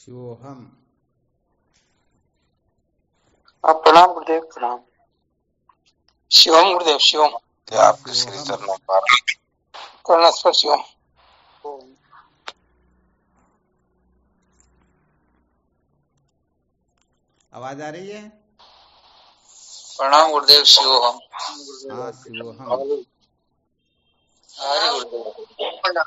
शिवोहम। आप प्रणाम गुरुदेव, प्रणाम। शिवम गुरुदेव, शिवम। हाँ आपके श्री शिवोहम। चरणों पर करुणास्पर शिवम। आवाज आ रही है? प्रणाम गुरुदेव, शिवोहम। हाँ शिवोहम। हरि गुरुदेव।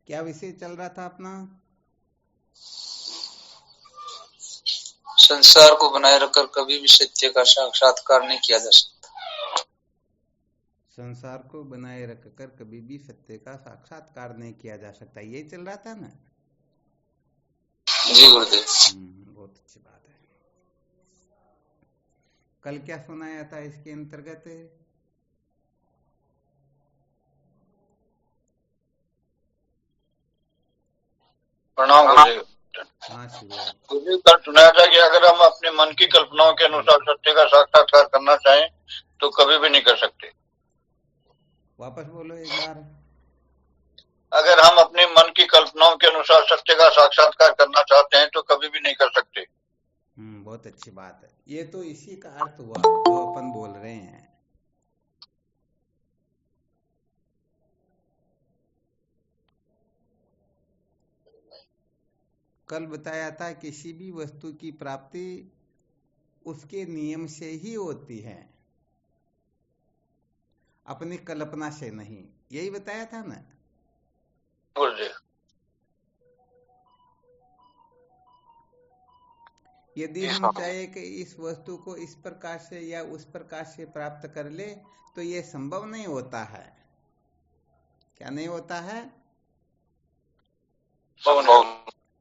क्या विषय चल रहा था अपना? संसार को बनाए रखकर कभी भी सत्य का साक्षात्कार नहीं किया जा सकता। संसार को बनाए रखकर कभी भी सत्य का साक्षात्कार नहीं किया जा सकता, यही चल रहा था ना? जी गुरुदेव। बहुत अच्छी बात है। कल क्या सुनाया था इसके अंतर्गत? प्रणाम गुरुदेव। हाँ शिवो। गुरुदेव, कल सुनाया था कि अगर हम अपने मन की कल्पनाओं के अनुसार सत्य का साक्षात्कार करना चाहें तो कभी भी नहीं कर सकते। वापस बोलो एक बार। अगर हम अपने मन की कल्पनाओं के अनुसार सत्य का साक्षात्कार करना चाहते हैं तो कभी भी नहीं कर सकते। बहुत अच्छी बात है। ये तो इसी का अर्थ हुआ जो अपन बोल रहे हैं। कल बताया था किसी भी वस्तु की प्राप्ति उसके नियम से ही होती है, अपनी कल्पना से नहीं, यही बताया था ना? यदि हम चाहे कि इस वस्तु को इस प्रकार से या उस प्रकार से प्राप्त कर ले तो ये संभव नहीं होता है। क्या नहीं होता है?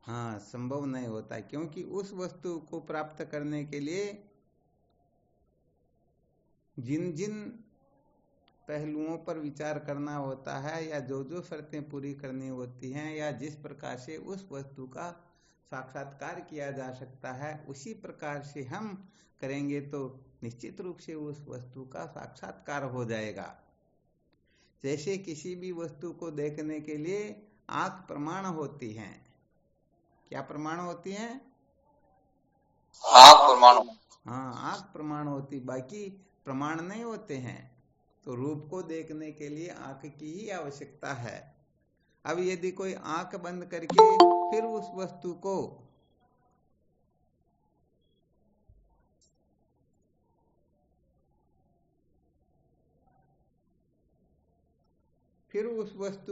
हाँ, संभव नहीं होता, क्योंकि उस वस्तु को प्राप्त करने के लिए जिन जिन पहलुओं पर विचार करना होता है या जो जो शर्तें पूरी करनी होती हैं या जिस प्रकार से उस वस्तु का साक्षात्कार किया जा सकता है उसी प्रकार से हम करेंगे तो निश्चित रूप से उस वस्तु का साक्षात्कार हो जाएगा। जैसे किसी भी वस्तु को देखने के लिए आंख प्रमाण होती हैं। क्या प्रमाण होती हैं? आंख प्रमाण। हाँ, आंख प्रमाण होती, बाकी प्रमाण नहीं होते हैं। तो रूप को देखने के लिए आंख की ही आवश्यकता है। अब यदि कोई आंख बंद करके फिर उस वस्तु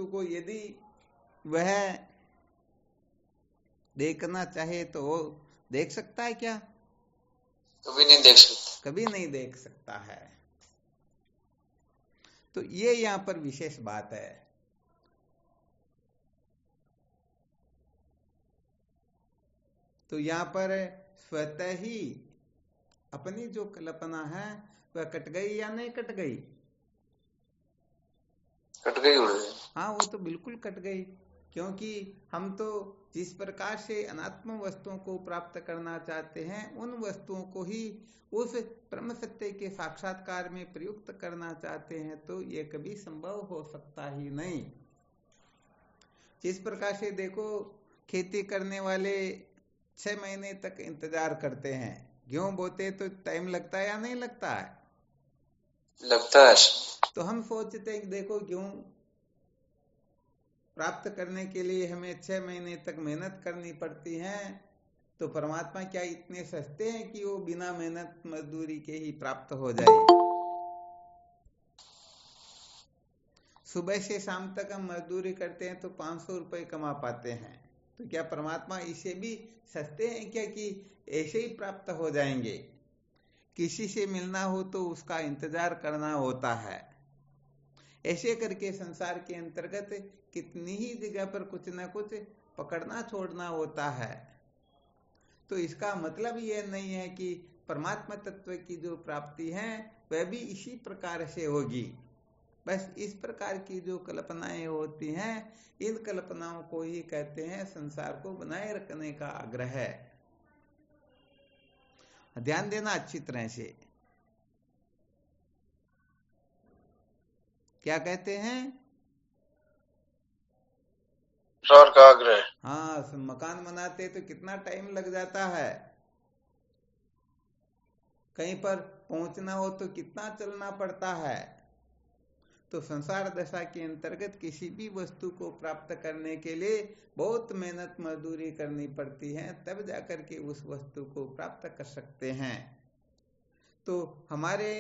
को यदि वह देखना चाहे तो वो देख सकता है क्या? कभी नहीं देख सकता। कभी नहीं देख सकता है। तो ये यहाँ पर विशेष बात है। तो यहाँ पर स्वतः ही अपनी जो कल्पना है वह कट गई या नहीं कट गई? कट गई। हाँ, वो तो बिल्कुल कट गई, क्योंकि हम तो जिस प्रकार से अनात्म वस्तुओं को प्राप्त करना चाहते हैं उन वस्तुओं को ही उस परम सत्य के साक्षात्कार में प्रयुक्त करना चाहते हैं, तो ये कभी संभव हो सकता ही नहीं। जिस प्रकार से देखो, खेती करने वाले 6 महीने तक इंतजार करते हैं। गेहूं बोते तो टाइम लगता है या नहीं लगता है? लगता है। तो हम सोचते हैं देखो गेहूं प्राप्त करने के लिए हमें 6 महीने तक मेहनत करनी पड़ती है, तो परमात्मा क्या इतने सस्ते हैं कि वो बिना मेहनत मजदूरी के ही प्राप्त हो जाए? सुबह से शाम तक हम मजदूरी करते हैं तो 500 रुपए कमा पाते हैं, तो क्या परमात्मा इसे भी सस्ते हैं क्या कि ऐसे ही प्राप्त हो जाएंगे? किसी से मिलना हो तो उसका इंतजार करना होता है। ऐसे करके संसार के अंतर्गत कितनी ही जगह पर कुछ न कुछ पकड़ना छोड़ना होता है। तो इसका मतलब यह नहीं है कि परमात्मा तत्व की जो प्राप्ति है वह भी इसी प्रकार से होगी। बस इस प्रकार की जो कल्पनाएं होती हैं, इन कल्पनाओं को ही कहते हैं संसार को बनाए रखने का आग्रह। ध्यान देना अच्छी तरह से। क्या कहते हैं? संसार का आग्रह। हाँ, मकान बनाते तो कितना टाइम लग जाता है, कहीं पर पहुंचना हो तो कितना चलना पड़ता है। तो संसार दशा के अंतर्गत किसी भी वस्तु को प्राप्त करने के लिए बहुत मेहनत मजदूरी करनी पड़ती है, तब जाकर के उस वस्तु को प्राप्त कर सकते हैं। तो हमारे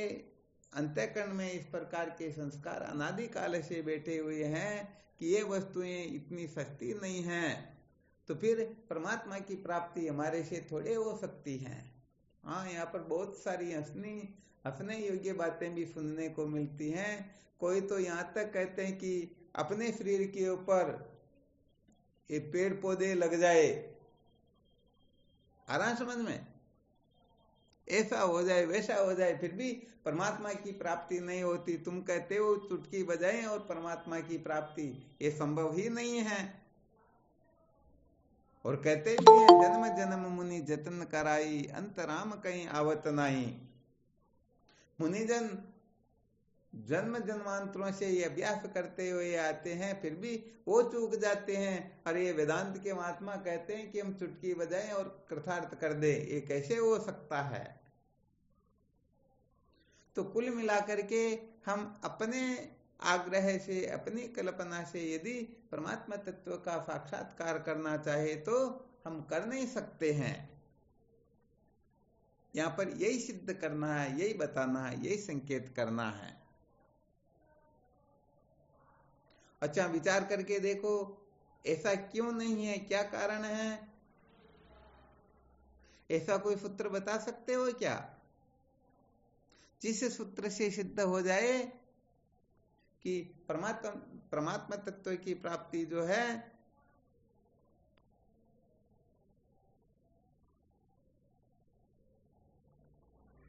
अंतःकरण में इस प्रकार के संस्कार अनादि काल से बैठे हुए हैं कि ये वस्तुएं इतनी सस्ती नहीं हैं, तो फिर परमात्मा की प्राप्ति हमारे से थोड़े हो सकती है। हाँ, यहाँ पर बहुत सारी हंसने योग्य बातें भी सुनने को मिलती हैं। कोई तो यहाँ तक कहते हैं कि अपने शरीर के ऊपर ये पेड़ पौधे लग जाए, आ रहा समझ में, ऐसा हो जाए वैसा हो जाए, फिर भी परमात्मा की प्राप्ति नहीं होती। तुम कहते हो चुटकी बजाएं और परमात्मा की प्राप्ति, ये संभव ही नहीं है। और कहते भी है, जन्म जन्म मुनि जतन कराई, अंतराम कहीं आवत नहीं। मुनिजन जन्म जन्मांतरों से ये अभ्यास करते हुए आते हैं, फिर भी वो चूक जाते हैं। और ये वेदांत के महात्मा कहते हैं कि हम चुटकी बजाएं और कृतार्थ कर दे, ये कैसे हो सकता है? तो कुल मिलाकर के हम अपने आग्रह से, अपनी कल्पना से यदि परमात्मा तत्व का साक्षात्कार करना चाहे तो हम कर नहीं सकते हैं। यहाँ पर यही सिद्ध करना है, यही बताना है, यही संकेत करना है। अच्छा, विचार करके देखो, ऐसा क्यों नहीं है, क्या कारण है? ऐसा कोई सूत्र बता सकते हो क्या, जिस सूत्र से सिद्ध हो जाए कि परमात्मा तत्व की प्राप्ति जो है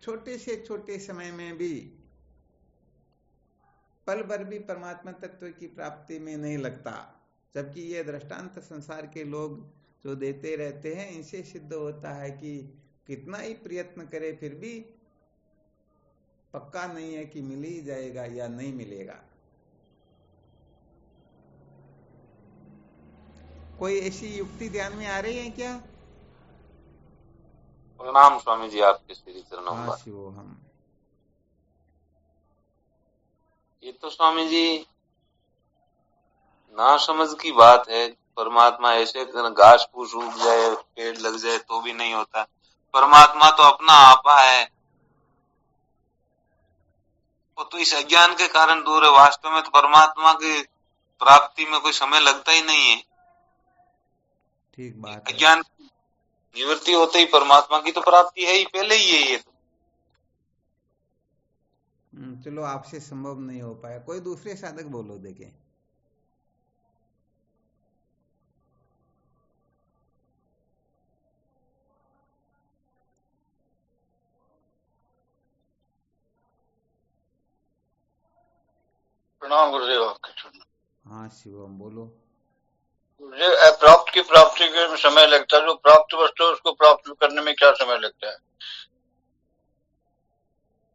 छोटे से छोटे समय में भी, पल भर भी परमात्मा तत्व की प्राप्ति में नहीं लगता। जबकि ये दृष्टांत संसार के लोग जो देते रहते हैं, इनसे सिद्ध होता है कि कितना ही प्रयत्न करे फिर भी पक्का नहीं है कि मिल ही जाएगा या नहीं मिलेगा। कोई ऐसी युक्ति ध्यान में आ रही है क्या? प्रणाम स्वामी जी, आपके श्री चरणों में। हाँ शिवो हम। ये तो स्वामी जी ना समझ की बात है। परमात्मा ऐसे घास फूस उग जाए, पेड़ लग जाए तो भी नहीं होता। परमात्मा तो अपना आपा है, वो तो इस अज्ञान के कारण दूर है। वास्तव में तो परमात्मा की प्राप्ति में कोई समय लगता ही नहीं है। ठीक बात है। अज्ञान निवृत्ति होते ही परमात्मा की तो प्राप्ति है ही, पहले ही है ये तो। चलो, आपसे संभव नहीं हो पाया, कोई दूसरे साधक बोलो देखें। प्रणाम गुरुदेव आपके चरणों। हाँ शिवम बोलो। प्राप्त की प्राप्ति के समय लगता है, जो प्राप्त वस्तु है उसको प्राप्त करने में क्या समय लगता है?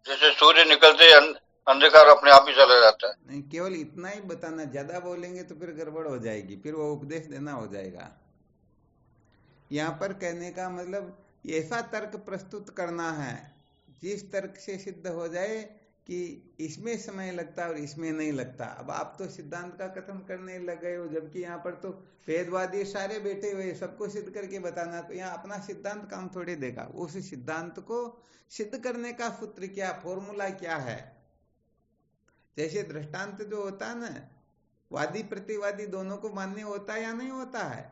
जैसे सूर्य निकलते अंधकार अपने आप ही चला जाता है। नहीं, केवल इतना ही बताना, ज्यादा बोलेंगे तो फिर गड़बड़ हो जाएगी, फिर वो उपदेश देना हो जाएगा। यहाँ पर कहने का मतलब ऐसा तर्क प्रस्तुत करना है जिस तर्क से सिद्ध हो जाए कि इसमें समय लगता है और इसमें नहीं लगता। अब आप तो सिद्धांत का कथन करने लग गए हो, जबकि यहाँ पर तो वेदवादी सारे बैठे हुए, सबको सिद्ध करके बताना। तो यहाँ अपना सिद्धांत काम थोड़े देगा, उस सिद्धांत को सिद्ध करने का सूत्र क्या, फॉर्मूला क्या है। जैसे दृष्टांत जो होता है ना, वादी प्रतिवादी दोनों को मान्य होता है या नहीं होता है?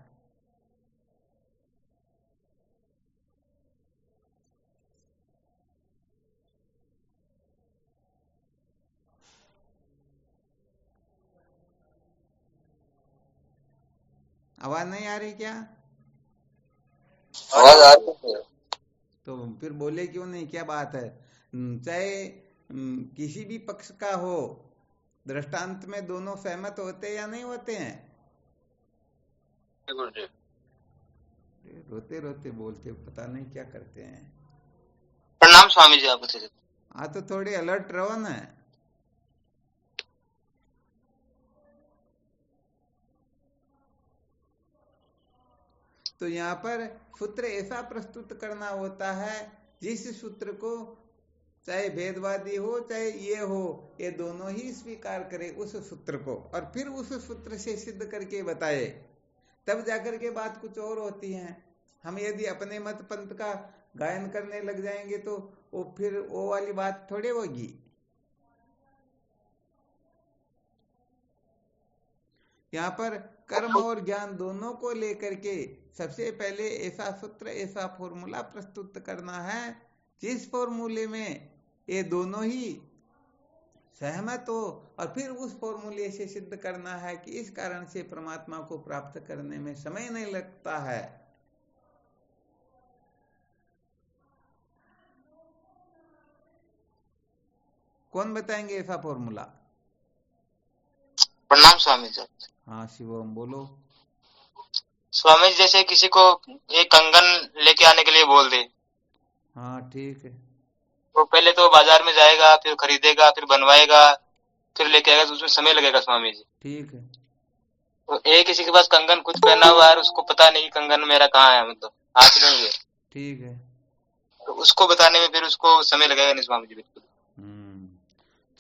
आवाज नहीं आ रही क्या? आवाज आ रही है। तो फिर बोले क्यों नहीं, क्या बात है? चाहे किसी भी पक्ष का हो, दृष्टांत में दोनों सहमत होते या नहीं होते हैं? गुरुजी। रोते रोते बोलते, पता नहीं क्या करते हैं। प्रणाम स्वामी जी आपको। हाँ तो थोड़ी अलर्ट रहो ना। तो यहाँ पर सूत्र ऐसा प्रस्तुत करना होता है जिस सूत्र को चाहे भेदवादी हो चाहे ये हो, ये दोनों ही स्वीकार करे उस सूत्र को, और फिर उस सूत्र से सिद्ध करके बताए, तब जाकर के बात कुछ और होती है। हम यदि अपने मत पंथ का गायन करने लग जाएंगे तो वो फिर वो वाली बात थोड़ी होगी। यहाँ पर कर्म और ज्ञान दोनों को लेकर के सबसे पहले ऐसा सूत्र, ऐसा फॉर्मूला प्रस्तुत करना है जिस फॉर्मूले में ये दोनों ही सहमत हो, और फिर उस फॉर्मूले से सिद्ध करना है कि इस कारण से परमात्मा को प्राप्त करने में समय नहीं लगता है। कौन बताएंगे ऐसा फॉर्मूला? प्रणाम स्वामी जी। हाँ शिवम बोलो। स्वामी जी, जैसे किसी को एक कंगन लेके आने के लिए बोल दे, हाँ ठीक है। तो पहले तो बाजार में जाएगा, फिर खरीदेगा, फिर बनवाएगा, फिर लेके आएगा, तो उसमें समय लगेगा स्वामी जी। ठीक है। तो एक किसी के पास कंगन कुछ पहना हुआ है, उसको पता नहीं कंगन मेरा कहाँ है, मतलब हाथ में ही है, ठीक है। तो उसको बताने में फिर उसको समय लगेगा नहीं स्वामी जी? बिल्कुल।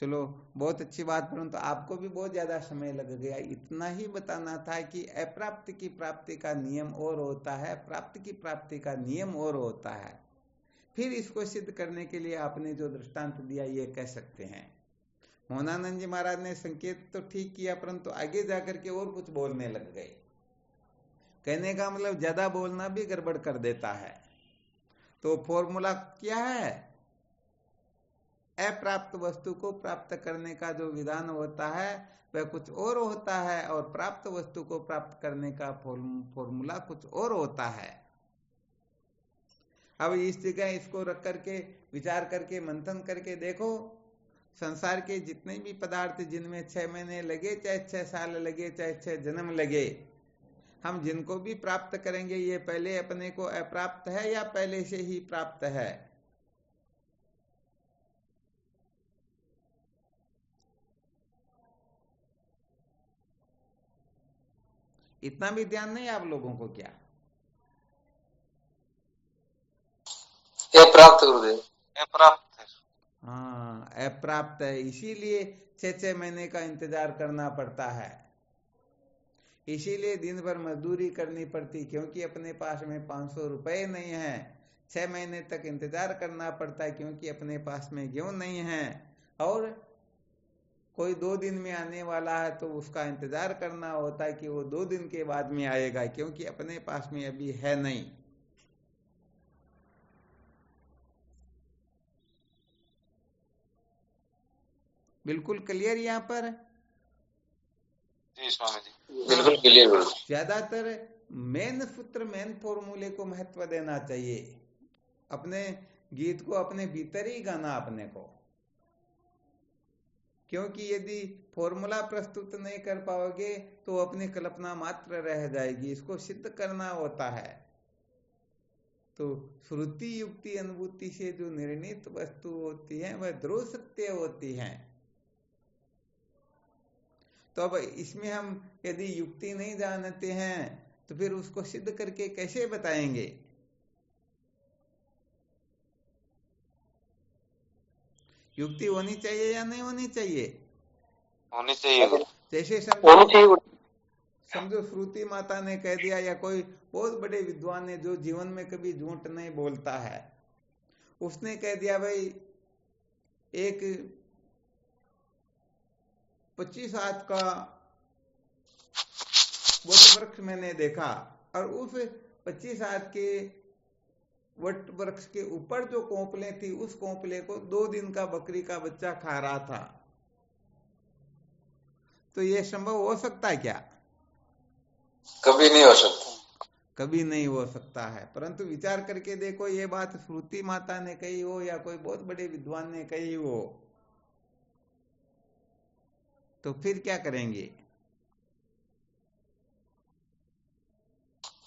चलो बहुत अच्छी बात, परंतु आपको भी बहुत ज्यादा समय लग गया। इतना ही बताना था कि अप्राप्त की प्राप्ति का नियम और होता है, प्राप्ति की प्राप्ति का नियम और होता है। फिर इसको सिद्ध करने के लिए आपने जो दृष्टांत दिया ये कह सकते हैं। मोहनानंद जी महाराज ने संकेत तो ठीक किया, परंतु आगे जाकर के और कुछ बोलने लग गए। कहने का मतलब ज्यादा बोलना भी गड़बड़ कर देता है। तो फॉर्मूला क्या है? अप्राप्त वस्तु को प्राप्त करने का जो विधान होता है वह कुछ और होता है, और प्राप्त वस्तु को प्राप्त करने का फॉर्मूला कुछ और होता है। अब इस जगह इसको रख करके विचार करके मंथन करके देखो, संसार के जितने भी पदार्थ जिनमें 6 महीने लगे, चाहे 6 साल लगे, चाहे 6 जन्म लगे, हम जिनको भी प्राप्त करेंगे ये पहले अपने को अप्राप्त है या पहले से ही प्राप्त है? इतना भी ध्यान नहीं आप लोगों को क्या? अप्राप्त गुरुदेव, अप्राप्त है। हाँ अप्राप्त है, इसीलिए 6 महीने का इंतजार करना पड़ता है, इसीलिए दिन भर मजदूरी करनी पड़ती, क्योंकि अपने पास में 500 रुपए नहीं है। 6 महीने तक इंतजार करना पड़ता है क्योंकि अपने पास में गेहूं नहीं है, और कोई 2 दिन में आने वाला है तो उसका इंतजार करना होता है कि वो 2 दिन के बाद में आएगा, क्योंकि अपने पास में अभी है नहीं। बिल्कुल क्लियर यहाँ पर? जी स्वामी जी, बिल्कुल क्लियर। ज्यादातर मेन सूत्र, मेन फॉर्मूले को महत्व देना चाहिए। अपने गीत को अपने भीतर ही गाना अपने को, क्योंकि यदि फॉर्मूला प्रस्तुत नहीं कर पाओगे तो अपनी कल्पना मात्र रह जाएगी। इसको सिद्ध करना होता है। तो श्रुति युक्ति अनुभूति से जो निर्णीत वस्तु होती है वह ध्रुव सत्य होती है। तो अब इसमें हम यदि युक्ति नहीं जानते हैं तो फिर उसको सिद्ध करके कैसे बताएंगे? युक्ति होनी चाहिए या नहीं होनी चाहिए? होनी चाहिए। जैसे समझो श्रुति माता ने कह दिया, या कोई बहुत बड़े विद्वान ने जो जीवन में कभी झूठ नहीं बोलता है, उसने कह दिया भाई एक 25 हाथ का वट वृक्ष मैंने देखा, और उस 25 हाथ के वट वृक्ष के ऊपर जो कोंपले थी उस कोंपले को 2 दिन का बकरी का बच्चा खा रहा था। तो यह संभव हो सकता है क्या? कभी नहीं हो सकता, कभी नहीं हो सकता है। परंतु विचार करके देखो, ये बात श्रुति माता ने कही हो या कोई बहुत बड़े विद्वान ने कही हो, तो फिर क्या करेंगे?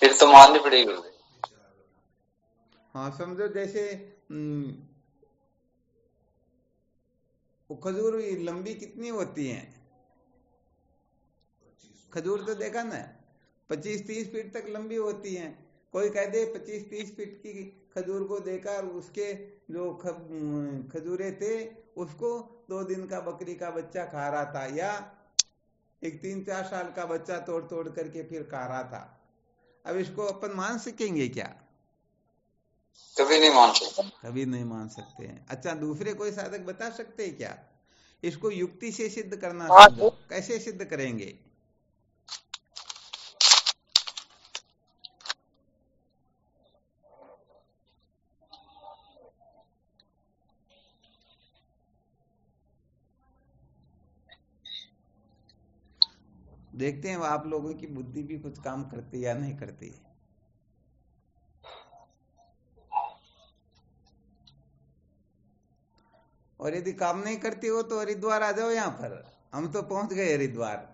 फिर तो माननी पड़ेगी गुरुदेव। हाँ, समझो जैसे वो खजूर लंबी कितनी होती है? खजूर तो देखा ना, 25-30 फीट तक लंबी होती हैं। कोई कह दे 25-30 फीट की खजूर को देखा और उसके जो खजूरे थे उसको 2 दिन का बकरी का बच्चा खा रहा था, या एक 3-4 साल का बच्चा तोड़ तोड़ करके फिर खा रहा था। अब इसको अपन मान सकेंगे क्या? कभी नहीं मान सकते। कभी नहीं मान सकते हैं। अच्छा, दूसरे कोई साधक बता सकते हैं क्या? इसको युक्ति से सिद्ध करना समझो। कैसे सिद्ध करेंगे? देखते हैं आप लोगों की बुद्धि भी कुछ काम करती है या नहीं करती है। और यदि काम नहीं करती हो तो हरिद्वार आ जाओ यहाँ पर। हम तो पहुंच गए हरिद्वार।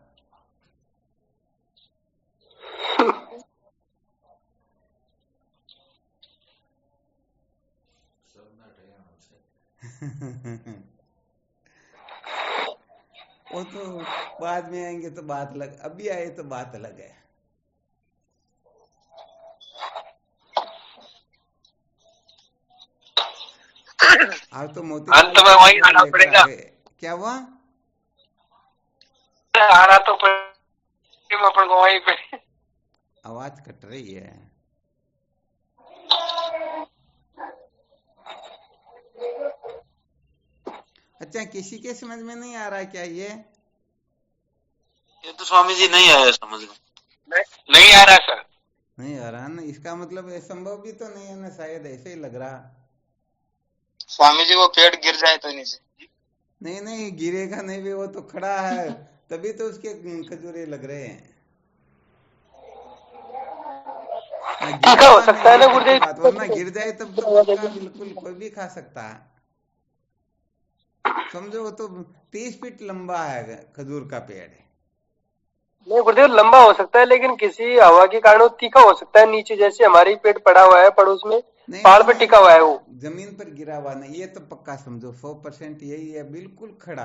वो तो बाद में आएंगे तो बात अलग, अभी आए तो बात अलग है। आप तो मोतीलाल अंत में वही आना लेकर पड़ेगा। आ गए। क्या हुआ? आना तो पड़ेगा अपन को वहीं पे। आवाज कट रही है। अच्छा, किसी के समझ में नहीं आ रहा क्या ये तो स्वामी जी नहीं आया समझ में। नहीं आ रहा सर। नहीं आ रहा ना? इसका मतलब ये संभव भी तो नहीं है ना, शायद ऐसे ही लग रहा। स्वामी जी वो पेड़ गिर जाए तो नीचे। नहीं नहीं, गिरेगा नहीं भी, वो तो खड़ा है तभी तो उसके खजूरे लग रहे हैं। हाँ, गिरेगा हो सकता है नहीं ना ये पक्की गुरुदेव। बात, वरना गिर जाए तब तो पक्का बिल्कुल कोई भी खा सकता है। समझो वो तो 30 फीट लंबा है खजूर का पेड़ है। नहीं गुरुदेव, लंबा हो सकता है लेकिन किसी हवा के कारण वो तीखा हो सकता है नीचे, जैसे हमारी पेड़ पड़ा हुआ है पड़ोस में, नहीं पहाड़ नहीं पे टिका हुआ है वो। जमीन पर गिरा हुआ नहीं, ये तो पक्का समझो 100% यही है, बिल्कुल खड़ा।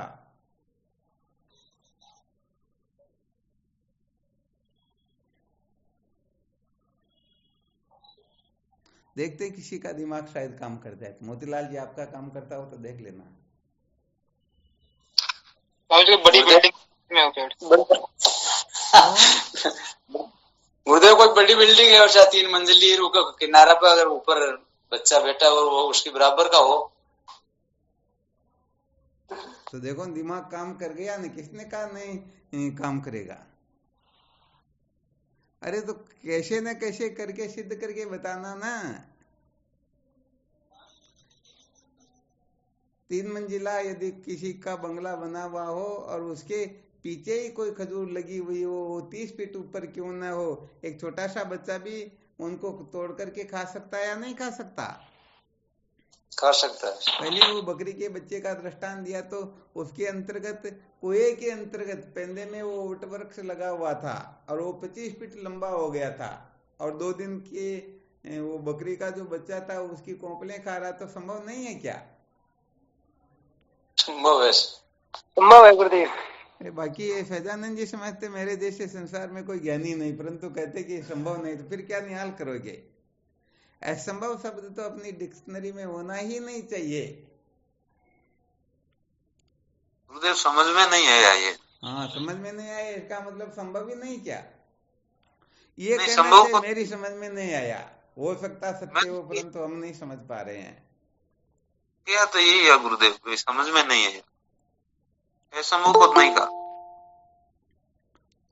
देखते किसी का दिमाग शायद काम कर जाए। मोतीलाल जी, आपका काम करता हो तो देख लेना। बड़ी बिल्डिंग में हो पेड़। गुरुदेव कोई बड़ी बिल्डिंग है और शायद 3 मंजिली किनारा पर अगर ऊपर बच्चा बैठा और वो उसके बराबर का हो तो देखो दिमाग काम कर गया ना, किसने कहा नहीं काम करेगा? अरे तो कैसे न कैसे करके सिद्ध करके बताना ना। 3 मंजिला यदि किसी का बंगला बना हुआ हो और उसके पीछे ही कोई खजूर लगी हुई हो, 30 फीट ऊपर क्यों ना हो, एक छोटा सा बच्चा भी उनको तोड़ करके खा सकता है या नहीं खा सकता? कर सकता है। पहले वो बकरी के बच्चे का दृष्टांत दिया तो उसके अंतर्गत कुएं के अंतर्गत पेंदे में वो वट वृक्ष लगा हुआ था और वो 25 फीट लंबा हो गया था, और 2 दिन के वो बकरी का जो बच्चा था उसकी कोंपलें खा रहा, तो संभव नहीं है क्या? संभव है। संभव है गुरुदेव। अरे बाकी ये फैजानंद जी समझते मेरे जैसे संसार में कोई ज्ञानी नहीं, परंतु कहते कि संभव नहीं, तो फिर क्या निहाल करोगे? असंभव शब्द तो अपनी डिक्शनरी में होना ही नहीं चाहिए। गुरुदेव समझ में नहीं आया ये। हाँ, समझ में नहीं आया इसका मतलब संभव ही नहीं क्या? ये नहीं, कहना संभव चाहिए को मेरी समझ में नहीं आया, हो सकता सत्य हो परंतु हम नहीं समझ पा रहे हैं। क्या तो यही है गुरुदेव, कोई समझ में नहीं है, असंभव को नहीं कहा।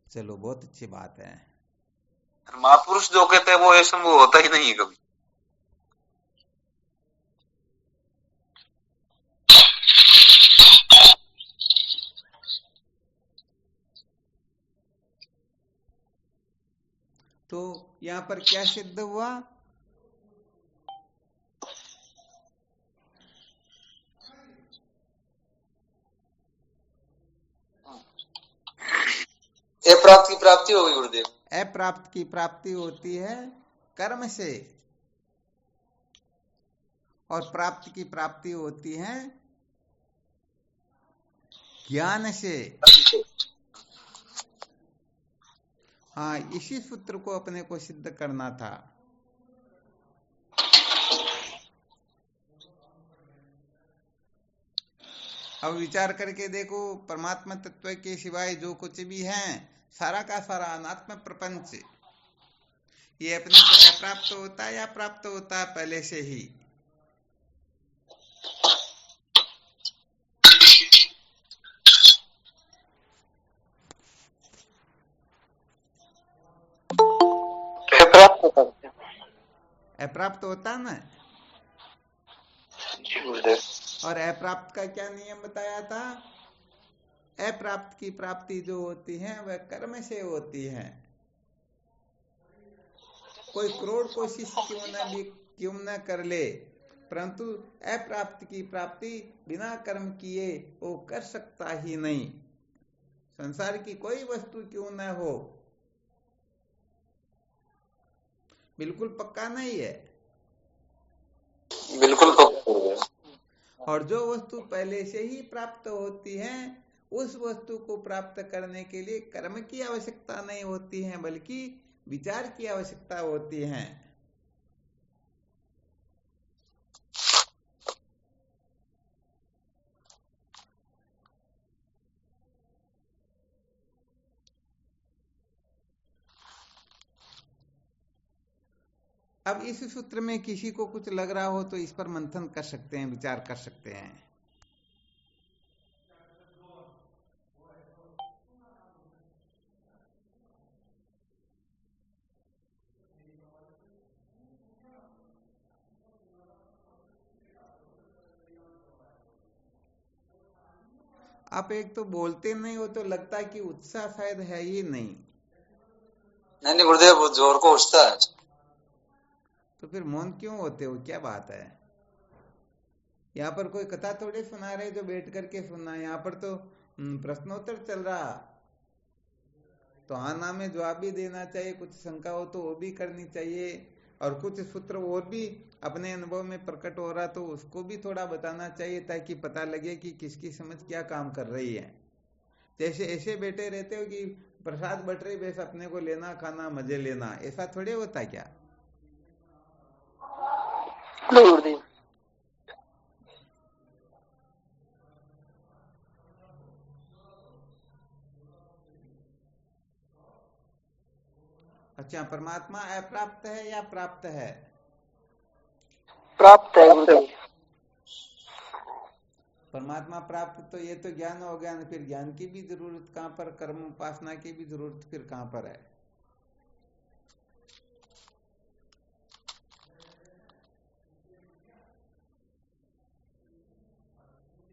चलो बहुत अच्छी बात है। महापुरुष जो कहते हैं वो असंभव होता ही नहीं है कभी। तो यहाँ पर क्या सिद्ध हुआ? अप्राप्त की प्राप्ति होगी गुरुदेव? अप्राप्त की प्राप्ति होती है कर्म से, और प्राप्त की प्राप्ति होती है ज्ञान से। हाँ, इसी सूत्र को अपने को सिद्ध करना था। अब विचार करके देखो, परमात्मा तत्व के सिवाय जो कुछ भी है सारा का सारा अनात्म प्रपंच, ये अपने को अप्राप्त होता है या प्राप्त होता है पहले से ही? अप्राप्त होता ना। और अप्राप्त का क्या नियम बताया था? अप्राप्त की प्राप्ति जो होती है वह कर्म से होती है। कोई करोड़ कोशिश क्यों न कर ले, परंतु अप्राप्त की प्राप्ति बिना कर्म किए वो कर सकता ही नहीं। संसार की कोई वस्तु क्यों न हो, बिल्कुल पक्का नहीं है। बिल्कुल पक्का है। और जो वस्तु पहले से ही प्राप्त होती है, उस वस्तु को प्राप्त करने के लिए कर्म की आवश्यकता नहीं होती है, बल्कि विचार की आवश्यकता होती है। अब इस सूत्र में किसी को कुछ लग रहा हो तो इस पर मंथन कर सकते हैं, विचार कर सकते हैं। आप एक तो बोलते नहीं हो तो लगता है कि उत्साह शायद है ही नहीं। नहीं गुरुदेव, वो जोर को उठता है। तो फिर मौन क्यों होते हो, क्या बात है? यहाँ पर कोई कथा थोड़ी सुना रहे जो बैठ करके सुनना। यहाँ पर तो प्रश्नोत्तर चल रहा, तो हाँ ना में जवाब भी देना चाहिए, कुछ शंका हो तो वो भी करनी चाहिए, और कुछ सूत्र और भी अपने अनुभव में प्रकट हो रहा तो उसको भी थोड़ा बताना चाहिए, ताकि पता लगे कि किसकी समझ क्या काम कर रही है। जैसे ऐसे बैठे रहते हो कि प्रसाद बट रही, बस अपने को लेना खाना मजे लेना, ऐसा थोड़े होता क्या? अच्छा, परमात्मा अप्राप्त है या प्राप्त है? प्राप्त है। परमात्मा प्राप्त तो ये तो ज्ञान हो गया, फिर ज्ञान की भी जरूरत कहाँ पर, कर्म उपासना की भी जरूरत फिर कहाँ पर है?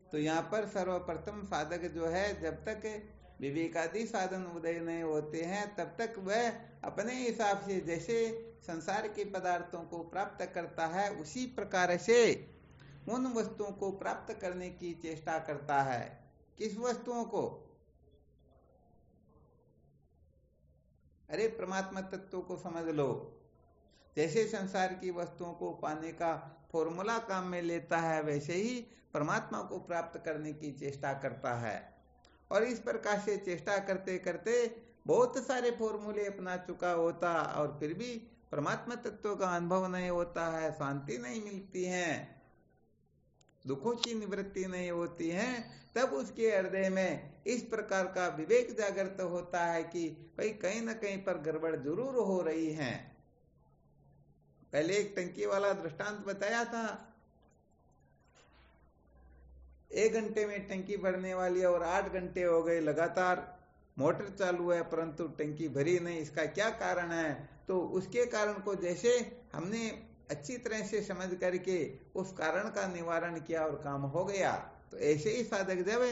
तो यहाँ पर सर्वप्रथम साधक जो है, जब तक विवेकादि साधन उदय नहीं होते हैं तब तक वह अपने हिसाब से जैसे संसार के पदार्थों को प्राप्त करता है, उसी प्रकार से उन वस्तुओं को प्राप्त करने की चेष्टा करता है। किस वस्तुओं को? अरे परमात्मा तत्व को समझ लो। जैसे संसार की वस्तुओं को पाने का फॉर्मूला काम में लेता है, वैसे ही परमात्मा को प्राप्त करने की चेष्टा करता है। और इस प्रकार से चेष्टा करते करते बहुत सारे फॉर्मूले अपना चुका होता, और फिर भी परमात्मा तत्व का अनुभव नहीं होता है, शांति नहीं मिलती है, दुखों की निवृत्ति नहीं होती है। तब उसके हृदय में इस प्रकार का विवेक जागृत होता है कि भाई कहीं ना कहीं पर गड़बड़ जरूर हो रही है। पहले एक टंकी वाला दृष्टांत बताया था, 1 घंटे में टंकी भरने वाली और 8 घंटे हो गए लगातार मोटर चालू है, परंतु टंकी भरी नहीं। इसका क्या कारण है? तो उसके कारण को जैसे हमने अच्छी तरह से समझ करके उस कारण का निवारण किया और काम हो गया। तो ऐसे ही साधक जब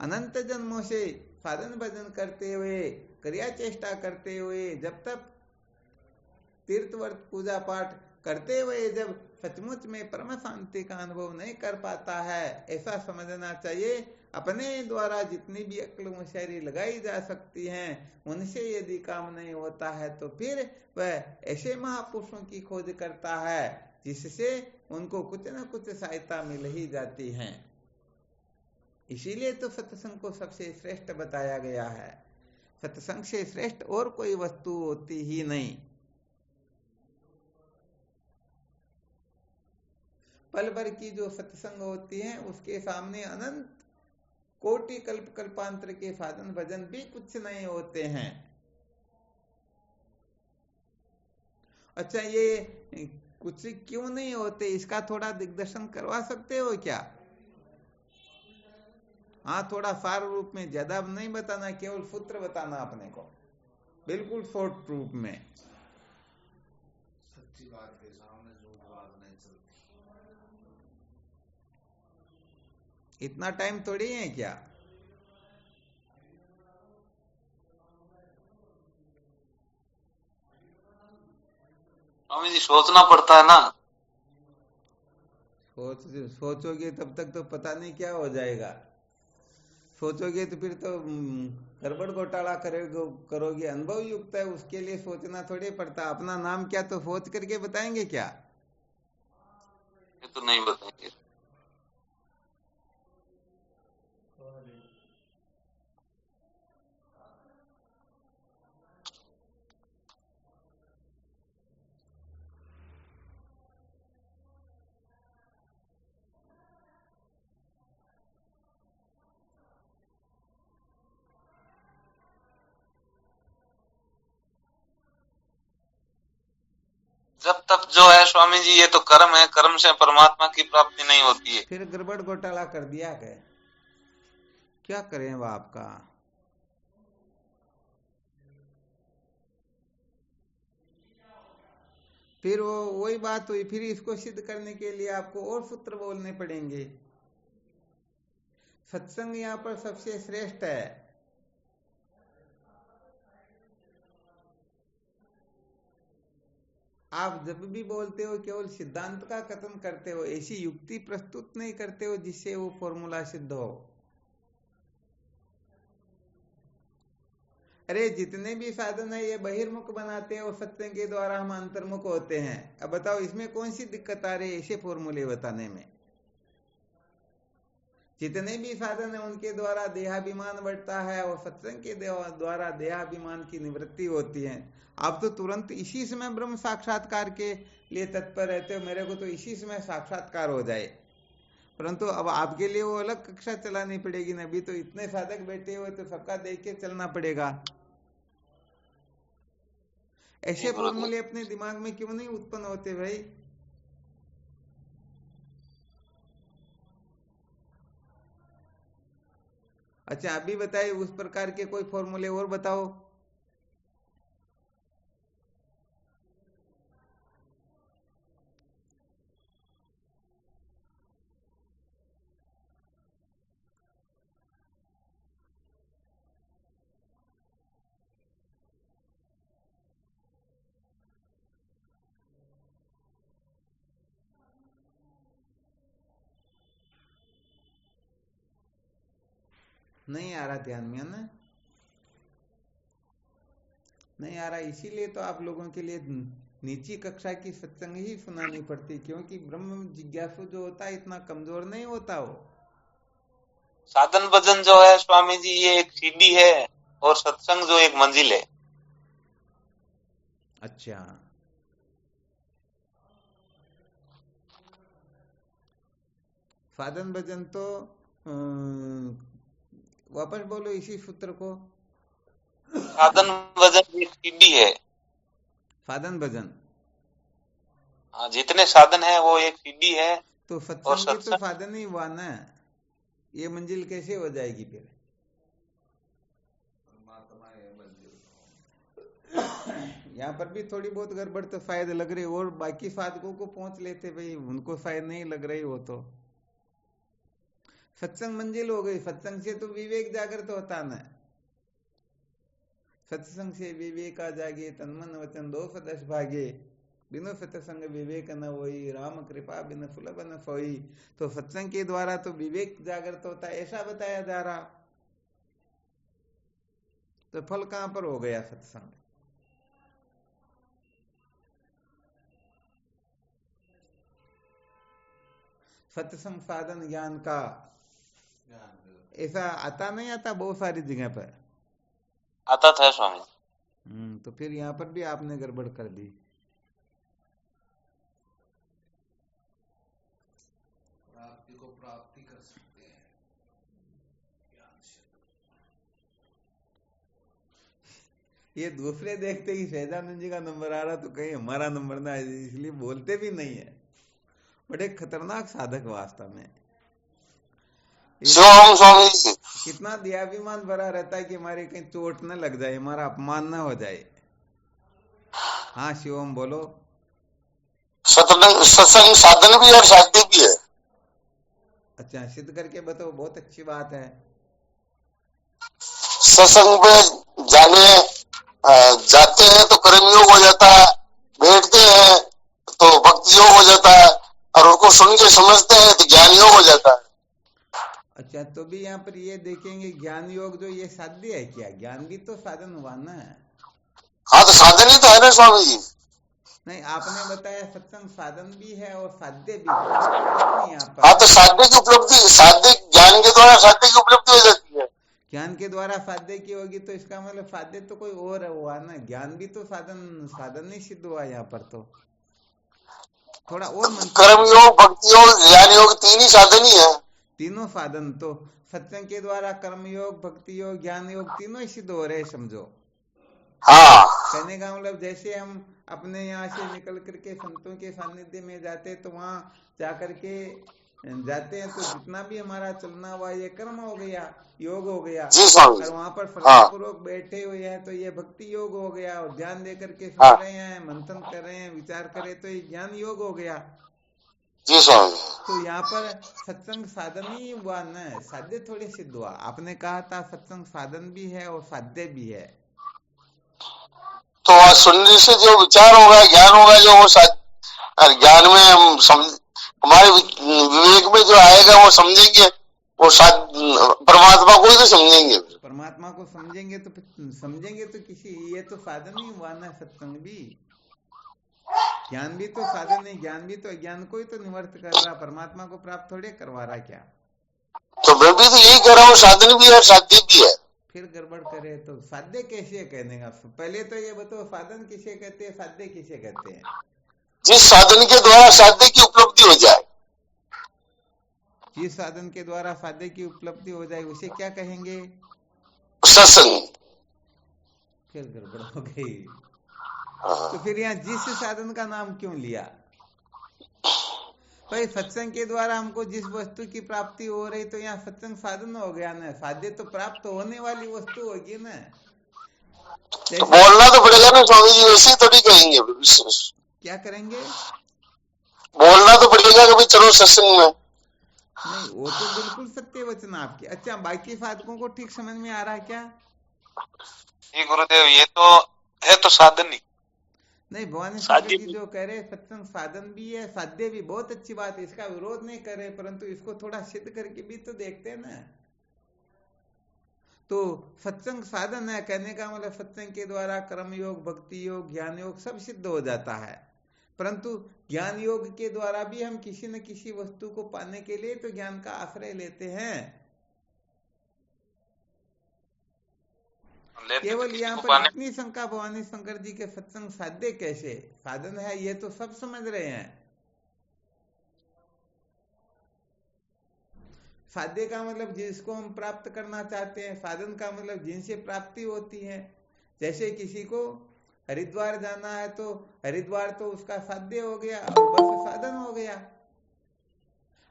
अनंत जन्मों से साधन भजन करते हुए, क्रिया चेष्टा करते हुए, जब तक तीर्थवर्त पूजा पाठ करते हुए जब सचमुच में परम शांति का अनुभव नहीं कर पाता है, ऐसा समझना चाहिए अपने द्वारा जितनी भी अक्ल होशियारी लगाई जा सकती हैं उनसे यदि काम नहीं होता है तो फिर वह ऐसे महापुरुषों की खोज करता है जिससे उनको कुछ न कुछ सहायता मिल ही जाती है। इसीलिए तो सत्संग को सबसे श्रेष्ठ बताया गया है। सत्संग से श्रेष्ठ और कोई वस्तु होती ही नहीं। पल भर की जो सत्संग होती है उसके सामने अनंत कोटि कल्प कल्पांतर के साधन भजन भी कुछ नहीं होते हैं। अच्छा, ये कुछ क्यों नहीं होते इसका थोड़ा दिग्दर्शन करवा सकते हो क्या? हाँ, थोड़ा सार रूप में, ज्यादा नहीं बताना, केवल सूत्र बताना अपने को, बिल्कुल शॉर्ट रूप में। सच्ची बात के सामने झूठ बात नहीं चलती। इतना टाइम थोड़ी है क्या? स्वामी जी सोचना पड़ता है ना। सोचोगे तब तक तो पता नहीं क्या हो जाएगा। सोचोगे तो फिर तो गड़बड़ घोटाला करोगे। अनुभव युक्त है, उसके लिए सोचना थोड़ी पड़ता। अपना नाम क्या तो सोच करके बताएंगे क्या? ये तो नहीं बताएंगे। जब तक जो है स्वामी जी, ये तो कर्म है, कर्म से परमात्मा की प्राप्ति नहीं होती है। फिर गड़बड़ घोटाला कर दिया गया, क्या करें वो आपका। फिर वो वही बात हुई, फिर इसको सिद्ध करने के लिए आपको और सूत्र बोलने पड़ेंगे। सत्संग यहाँ पर सबसे श्रेष्ठ है। आप जब भी बोलते हो केवल सिद्धांत का कथन करते हो, ऐसी युक्ति प्रस्तुत नहीं करते हो जिससे वो फॉर्मूला सिद्ध हो। अरे जितने भी साधन है ये बहिर्मुख बनाते हैं, और सत्संग के द्वारा हम अंतर्मुख होते हैं। अब बताओ इसमें कौन सी दिक्कत आ रही है ऐसे फॉर्मूले बताने में? जितने भी साधन है उनके द्वारा देहाभिमान बढ़ता है और सत्संग के द्वारा देहाभिमान की निवृत्ति होती है। आप तो तुरंत इसी समय ब्रह्म साक्षात्कार के लिए तत्पर रहते हो, मेरे को तो इसी समय साक्षात्कार हो जाए। परंतु अब आपके लिए वो अलग कक्षा चलानी पड़ेगी ना। अभी तो इतने साधक बैठे हुए तो सबका देख के चलना पड़ेगा। ऐसे फॉर्मूले अपने दिमाग में क्यों नहीं उत्पन्न होते भाई? अच्छा, अभी बताइए उस प्रकार के कोई फॉर्मूले और बताओ। नहीं आ रहा ध्यान में ना? नहीं आ रहा, इसीलिए तो आप लोगों के लिए नीची कक्षा की सत्संग ही सुनानी पड़ती, क्योंकि ब्रह्म जिज्ञासु जो होता है इतना कमजोर नहीं होता वो। साधन भजन जो है स्वामी जी, ये एक सीढ़ी है और सत्संग जो एक मंजिल है। अच्छा, साधन भजन तो वापस बोलो इसी सूत्र को। साधन भजन एक सीढ़ी है। साधन भजन, हाँ, जितने साधन है वो एक सीढ़ी है। तो सत्संग भी तो साधन ही हुआ ना। ये मंजिल कैसे हो जाएगी फिर? परमात्मा है मंजिल। यहाँ पर भी थोड़ी बहुत गड़बड़ तो शायद लग रही, और बाकी साधकों को पहुंच लेते भाई, उनको शायद नहीं लग रही हो। तो सत्संग मंजिल हो गई। सत्संग से तो विवेक जागृत होता ना। सत्संग से विवेक आ जागे, तन मन वचन दोष दश भागे। बिनु सत्संग विवेक न होई, राम कृपा बिनु सुलभ न सोई। तो सत्संग के द्वारा तो विवेक जागृत होता है, ऐसा बताया जा रहा। तो फल कहां पर हो गया सत्संग? सत्संग साधन ज्ञान का ऐसा आता नहीं आता बहुत सारी जगह पर? आता था स्वामी। तो फिर यहाँ पर भी आपने गड़बड़ कर दी। प्राप्ति को प्राप्ति कर सकते हैं ज्ञान से। ये दूसरे देखते ही सहजानंद जी का नंबर आ रहा तो कहीं हमारा नंबर ना आए, इसलिए बोलते भी नहीं है। बड़े खतरनाक साधक वास्तव में। स्वामी जी कितना देहाभिमान भरा रहता है कि हमारे कहीं चोट न लग जाए, हमारा अपमान न हो जाए। हाँ शिवम बोलो। सत्संग साधन भी और साध्य भी है। अच्छा सिद्ध करके बताओ, बहुत अच्छी बात है। सत्संग में जाते हैं तो कर्म योग हो जाता है, बैठते हैं तो भक्ति योग हो जाता है, और उनको सुन के समझते हैं तो ज्ञान योग हो जाता है। अच्छा तो भी यहाँ पर ये देखेंगे ज्ञान योग जो ये साध्य है क्या? ज्ञान भी तो साधन हुआ ना। हाँ तो साधन ही तो है ना स्वामी जी। नहीं आपने बताया सत्संग साधन भी है और साध्य भी है यहाँ पर। हाँ तो साध्य की उपलब्धि, साध्य ज्ञान के द्वारा साध्य की उपलब्धि हो जाती है। ज्ञान के द्वारा साध्य की होगी तो इसका मतलब साध्य तो कोई और हुआ ना, ज्ञान भी तो साधन नहीं सिद्ध हुआ यहाँ पर। तो थोड़ा और कर्म योग, भक्ति योग, ज्ञान योग तीन ही साधन ही है। तीनों साधन तो सत्संग के द्वारा कर्म योग, भक्ति योग, ज्ञान योग तीनों ही सिद्ध हो रहे समझो। हाँ कहने का मतलब जैसे हम अपने यहाँ से निकल करके संतों के सानिध्य में जाते तो वहां जाकर के जाते हैं तो जितना भी हमारा चलना हुआ ये कर्म हो गया, योग हो गया। और वहां पर श्रद्धापूर्वक बैठे हुए हैं तो ये भक्ति योग हो गया, और ध्यान दे करके सुन रहे हैं, मंथन कर रहे हैं, विचार करे तो ये ज्ञान योग हो गया। जी स्वामी। तो यहाँ पर सत्संग साधन ही हुआ न, साध्य थोड़े सिद्ध हुआ। आपने कहा था सत्संग साधन भी है और साध्य भी है। तो सुनने से जो विचार होगा, ज्ञान होगा, जो वो ज्ञान में हम हमारे विवेक में जो आएगा वो समझेंगे, वो परमात्मा को ही तो समझेंगे। परमात्मा को समझेंगे तो किसी, ये तो साधन ही हुआ ना सत्संग भी। ज्ञान भी तो साधन है, ज्ञान भी तो अज्ञान को ही तो निवर्त कर रहा, परमात्मा को प्राप्त थोड़े करवा रहा क्या? तो मैं भी तो यही कह रहा हूँ, साधन भी है साध्य भी है। फिर गड़बड़ करे तो साध्य कैसे कहने का? पहले तो ये बताओ साधन किसे कहते हैं, साध्य किसे कहते हैं? जिस साधन के द्वारा साध्य की उपलब्धि हो जाए, जिस साधन के द्वारा साध्य की उपलब्धि हो जाए उसे क्या कहेंगे? सत्संग। फिर गड़बड़ हो गई। तो फिर यहाँ जिस साधन का नाम क्यों लिया भाई? सत्संग के द्वारा हमको जिस वस्तु की प्राप्ति हो रही तो यहाँ सत्संग साधन हो गया ना, साध्य तो प्राप्त होने वाली वस्तु होगी ना। तो बोलना तो पड़ेगा ना स्वामी जी, वैसे थोड़ी कहेंगे। क्या करेंगे? बोलना तो पड़ेगा कि भाई चलो सत्संग में। नहीं वो तो बिल्कुल सत्य वचन आपके। अच्छा बाकी साधकों को ठीक समझ में आ रहा है क्या? ये गुरुदेव ये तो है तो साधन ही नहीं। भवानी शंकर जी जो कह रहे सत्संग साधन भी है, साध्य भी, बहुत अच्छी बात है, इसका विरोध नहीं कर रहे, परंतु इसको थोड़ा सिद्ध करके भी तो देखते हैं ना। तो सत्संग साधन है कहने का मतलब सत्संग के द्वारा कर्म योग, भक्ति योग, ज्ञान योग सब सिद्ध हो जाता है। परंतु ज्ञान योग के द्वारा भी हम किसी न किसी वस्तु को पाने के लिए तो ज्ञान का आश्रय लेते हैं। केवल यहाँ पर इतनी शंका भवानी शंकर जी के सत्संग साध्य कैसे साधन है, ये तो सब समझ रहे हैं। साध्य का मतलब जिसको हम प्राप्त करना चाहते हैं, साधन का मतलब जिनसे प्राप्ति होती है। जैसे किसी को हरिद्वार जाना है तो हरिद्वार तो उसका साध्य हो गया और बस साधन हो गया।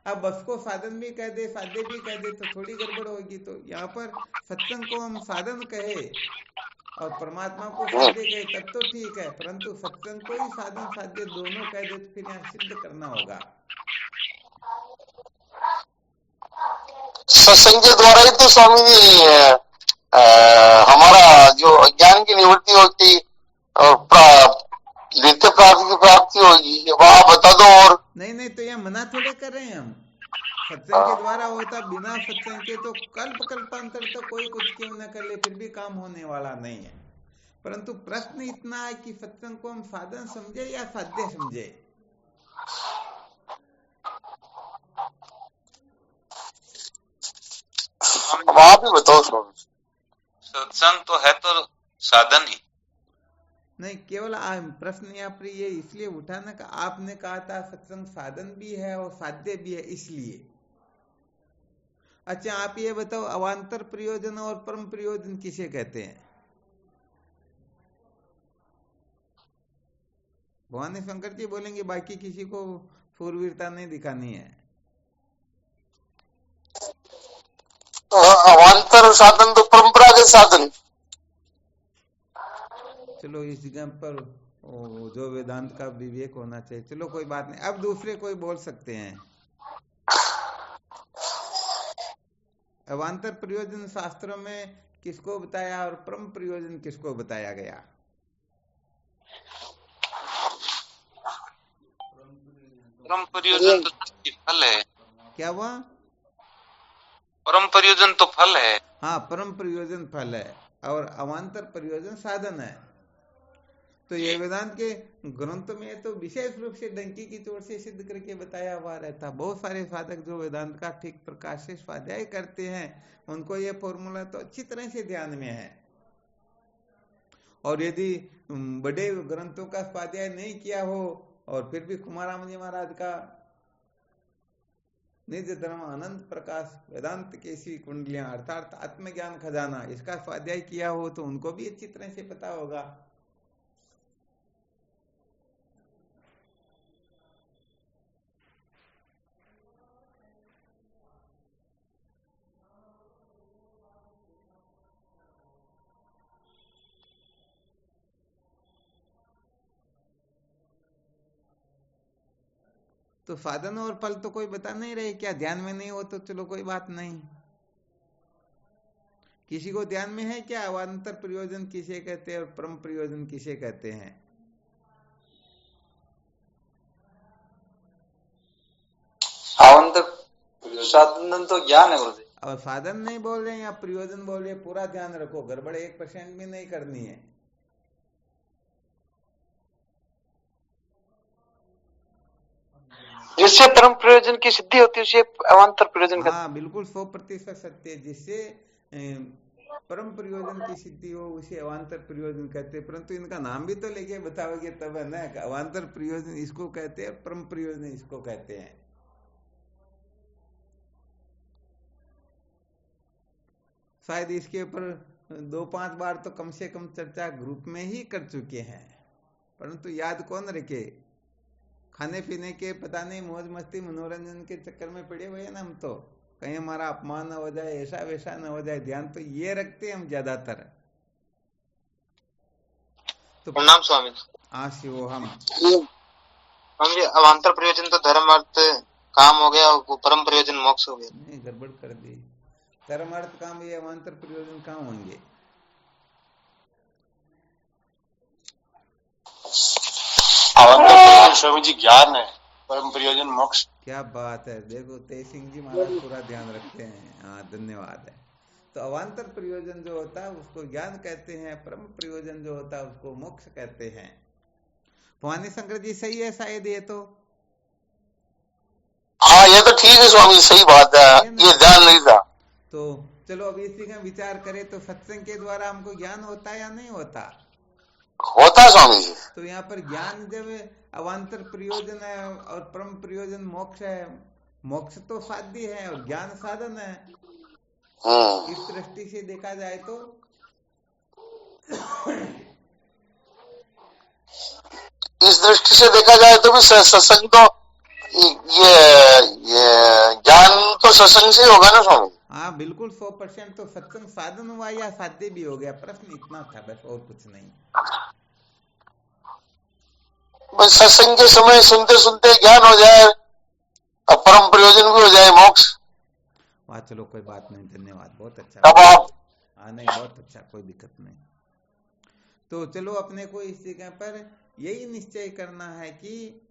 अब बस को साधन भी कह दे, साध्य भी कह दे तो थोड़ी गड़बड़ होगी। तो यहाँ पर सत्संग को हम साधन कहे और परमात्मा को साध्य कहे तब तो ठीक है, परंतु सत्संग को ही साधन साध्य दोनों कह दे तो फिर यहाँ सिद्ध करना होगा। सत्संग के द्वारा ही तो स्वामी जी हमारा जो ज्ञान की निवृत्ति होती और नित्य प्राप्ति की प्राप्ति नहीं, तो यह मना थोड़े कर रहे हैं हम। सत्संग के द्वारा होता, बिना सत्संग के तो कल्पांतर तो कोई कुछ क्यों न कर ले फिर भी काम होने वाला नहीं है। परंतु प्रश्न इतना है कि सत्संग को हम साधन समझे या साध्य समझे। अब आप ही बताओ स्वामी। सत्संग तो है तो साधन ही नहीं, केवल प्रश्न यहाँ पर ये इसलिए उठाना का आपने कहा था सत्संग साधन भी है और साध्य भी है, इसलिए। अच्छा, आप ये बताओ अवान्तर प्रयोजन और परम प्रयोजन किसे कहते हैं? भवानी शंकर जी बोलेंगे, बाकी किसी को शूरवीरता नहीं दिखानी है। अवान्तर साधन तो परंपरागत साधन। चलो इस जगह पर जो वेदांत का विवेक होना चाहिए, चलो कोई बात नहीं। अब दूसरे कोई बोल सकते हैं। अवान्तर प्रयोजन शास्त्रों में किसको बताया और परम प्रयोजन किसको बताया गया? परम प्रयोजन तो फल है। क्या हुआ? परम प्रयोजन तो फल है। हाँ, परम प्रयोजन फल है और अवान्तर प्रयोजन साधन है। तो ये वेदांत के ग्रंथ में तो विशेष रूप से डंकी की चोट से सिद्ध करके बताया हुआ रहता। बहुत सारे साधक जो वेदांत का ठीक प्रकाश से स्वाध्याय करते हैं, उनको ये फॉर्मूला तो अच्छी तरह से ध्यान में है। और यदि बड़े ग्रंथों का स्वाध्याय नहीं किया हो और फिर भी कुमाराम जी महाराज का निज धर्म अनंत प्रकाश वेदांत केसी कुंडलियां अर्थात आत्मज्ञान खजाना, इसका स्वाध्याय किया हो तो उनको भी अच्छी तरह से पता होगा। तो साधन और फल तो कोई बता नहीं रहे क्या? ध्यान में नहीं हो तो चलो कोई बात नहीं। किसी को ध्यान में है क्या अवान्तर प्रयोजन किसे कहते हैं और परम प्रयोजन किसे कहते हैं? अवान्तर साधन तो ज्ञान है गुरुदेव। और साधन नहीं बोल रहे या प्रयोजन बोल रहे, पूरा ध्यान रखो, गड़बड़ 1% भी नहीं करनी है। जिससे परम प्रयोजन की सिद्धि होती है उसे अवान्तर प्रयोजन कहते हैं। हाँ, बिल्कुल 100% सत्य। जिससे परम प्रयोजन की सिद्धि हो उसे अवान्तर प्रयोजन कहते हैं। परंतु इनका नाम भी तो लेके बताओगे तब है ना। अवान्तर प्रयोजन इसको कहते हैं, परम प्रयोजन इसको कहते हैं। शायद इसके ऊपर 2-5 बार तो कम से कम चर्चा ग्रुप में ही कर चुके हैं, परंतु याद कौन रखे। खाने पीने के पता नहीं मौज मस्ती मनोरंजन के चक्कर में पड़े हुए हैं ना हम तो। कहीं हमारा अपमान न हो जाए, ऐसा वैसा न हो जाए, ध्यान तो ये रखते हैं हम ज्यादातर। तो प्रणाम स्वामी। शिव हम ये अवान्तर प्रयोजन तो धर्म अर्थ काम हो गया, वो परम प्रयोजन मोक्ष हो गया। नहीं, गड़बड़ कर दी। धर्म अर्थ काम, ये अवान्तर प्रयोजन कहाँ होंगे? अवान्तर प्रयोजन स्वामी जी ज्ञान है, परम प्रयोजन मोक्ष। क्या बात है, देखो तेज सिंह जी महाराज पूरा ध्यान रखते हैं। हाँ, धन्यवाद है। तो अवान्तर प्रयोजन जो होता है उसको ज्ञान कहते हैं, परम प्रयोजन जो होता है उसको मोक्ष कहते हैं। भवानी शंकर जी सही है शायद ये तो? हाँ, ये तो ठीक है स्वामी, सही बात है, ये ध्यान नहीं था। तो चलो अब इसी का विचार करें तो सत्संग के द्वारा हमको ज्ञान होता है या नहीं होता? होता स्वामी जी। तो यहाँ पर ज्ञान जब अवान्तर प्रयोजन है और परम प्रयोजन मोक्ष है, मोक्ष तो साध्य है और ज्ञान साधन है। इस दृष्टि से देखा जाए तो इस दृष्टि से देखा जाए तो भी सत्संग तो ये ज्ञान तो सत्संग से होगा ना स्वामी। हाँ बिल्कुल 100%। तो सत्संग साधन हुआ या साध्य भी हो गया? प्रश्न इतना था बस, और कुछ नहीं। बस सत्संग के समय सुनते सुनते ज्ञान हो जाए और परम प्रयोजन भी हो जाए, मोक्ष। वाह, चलो कोई बात नहीं, धन्यवाद, बहुत अच्छा। तब आप हाँ नहीं, बहुत अच्छा, कोई दिक्कत नहीं। तो चलो अपने को इस जगह पर यही निश्चय करना है कि